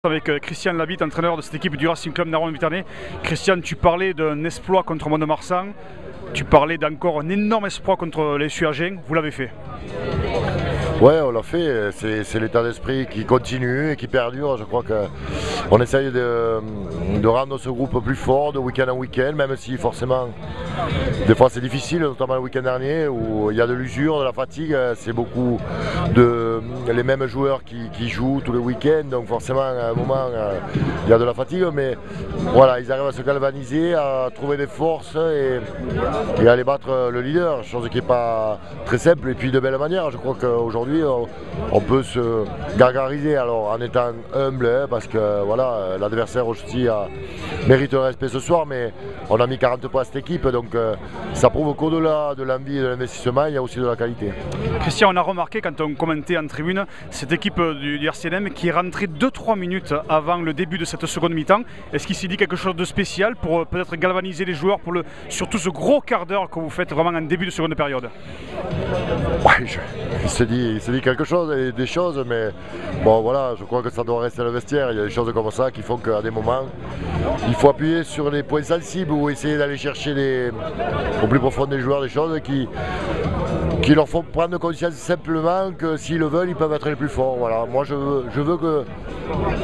Avec Christian Labitte, entraîneur de cette équipe du Racing Club Narbonne-Méternay. Christian, tu parlais d'un exploit contre Mont-de-Marsan, tu parlais d'encore un énorme exploit contre les Suagins, vous l'avez fait. Ouais, on l'a fait, c'est l'état d'esprit qui continue et qui perdure. Je crois qu'on essaye de rendre ce groupe plus fort de week-end en week-end, même si forcément, des fois c'est difficile, notamment le week-end dernier où il y a de l'usure, de la fatigue, c'est beaucoup les mêmes joueurs qui jouent tous les week-ends, donc forcément à un moment il y a de la fatigue, mais voilà, ils arrivent à se galvaniser, à trouver des forces et à aller battre le leader, chose qui n'est pas très simple et puis de belle manière. Je crois qu'aujourd'hui on peut se gargariser alors en étant humble, hein, parce que voilà, l'adversaire aussi mérite le respect ce soir, mais on a mis 40 points à cette équipe, donc ça prouve qu'au-delà de l'envie et de l'investissement, il y a aussi de la qualité. Christian, on a remarqué quand on commentait en tribune cette équipe du RCNM qui est rentrée 2-3 minutes avant le début de cette seconde mi-temps. Est-ce qu'il s'est dit quelque chose de spécial pour peut-être galvaniser les joueurs pour surtout ce gros quart d'heure que vous faites vraiment en début de seconde période? Ouais, il s'est dit quelque chose, et des choses, mais bon voilà, je crois que ça doit rester le vestiaire. Il y a des choses comme ça qui font qu'à des moments, il faut appuyer sur les points sensibles ou essayer d'aller chercher au plus profond des joueurs des choses qui leur font prendre conscience simplement que s'ils le veulent, ils peuvent être les plus forts. Voilà. Moi je veux que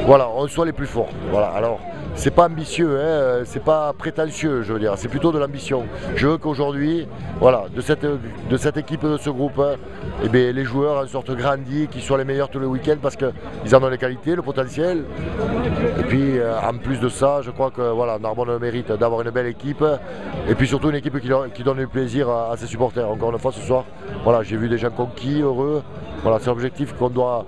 voilà, on soit les plus forts. Voilà. Alors, c'est pas ambitieux, hein, c'est pas prétentieux, je veux dire, c'est plutôt de l'ambition. Je veux qu'aujourd'hui, voilà, de cette équipe, de ce groupe, eh bien, les joueurs en sortent grandis, qu'ils soient les meilleurs tous les week-ends parce qu'ils en ont les qualités, le potentiel. Et puis en plus de ça, je crois que voilà, Narbonne mérite d'avoir une belle équipe et puis surtout une équipe qui donne du plaisir à ses supporters. Encore une fois ce soir, voilà, j'ai vu des gens conquis, heureux. Voilà, c'est l'objectif qu'on doit,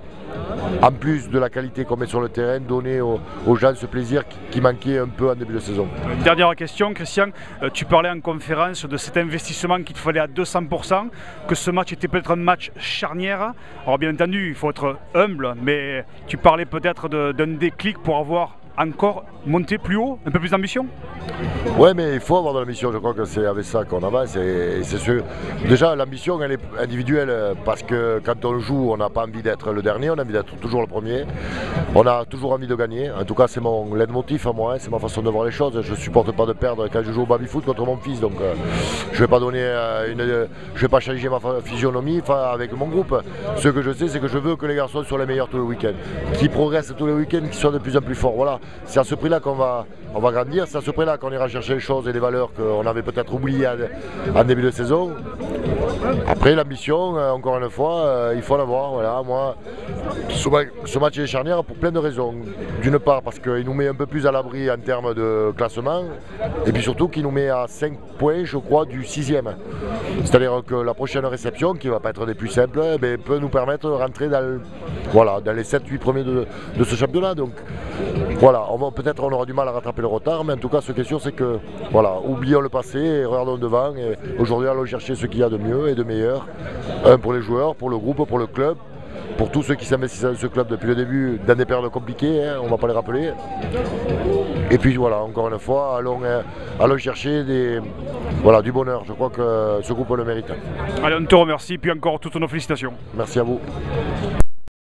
en plus de la qualité qu'on met sur le terrain, donner aux gens ce plaisir qui manquait un peu en début de saison. Dernière question, Christian, tu parlais en conférence de cet investissement qu'il te fallait à 200%, que ce match était peut-être un match charnière. Alors bien entendu, il faut être humble, mais tu parlais peut-être d'un déclic pour avoir encore monté plus haut, un peu plus d'ambition? Ouais, mais il faut avoir de l'ambition, je crois que c'est avec ça qu'on avance. Et c'est sûr. Déjà, l'ambition, elle est individuelle parce que quand on joue, on n'a pas envie d'être le dernier, on a envie d'être toujours le premier. On a toujours envie de gagner. En tout cas, c'est mon leitmotiv à moi, hein, c'est ma façon de voir les choses. Je ne supporte pas de perdre quand je joue au baby-foot contre mon fils. Donc, je ne vais pas je vais pas changer ma physionomie avec mon groupe. Ce que je sais, c'est que je veux que les garçons soient les meilleurs tous les week-ends, qu'ils progressent tous les week-ends, qu'ils soient de plus en plus forts. Voilà. C'est à ce prix-là qu'on va grandir, c'est à ce prix-là qu'on ira chercher les choses et les valeurs qu'on avait peut-être oubliées en début de saison. Après, l'ambition, encore une fois, il faut l'avoir. Voilà. Moi, ce match est charnière pour plein de raisons. D'une part, parce qu'il nous met un peu plus à l'abri en termes de classement, et puis surtout qu'il nous met à 5 points, je crois, du 6e. C'est-à-dire que la prochaine réception, qui ne va pas être des plus simples, peut nous permettre de rentrer dans les 7-8 premiers de ce championnat. Donc, voilà, peut-être on aura du mal à rattraper le retard, mais en tout cas ce qui est sûr c'est que voilà, oublions le passé et regardons devant et aujourd'hui allons chercher ce qu'il y a de mieux et de meilleur, pour les joueurs, pour le groupe, pour le club, pour tous ceux qui s'investissent dans ce club depuis le début, dans des périodes compliquées, hein, on ne va pas les rappeler. Et puis voilà, encore une fois, allons chercher du bonheur, je crois que ce groupe le mérite. Allez, on te remercie, puis encore toutes nos félicitations. Merci à vous.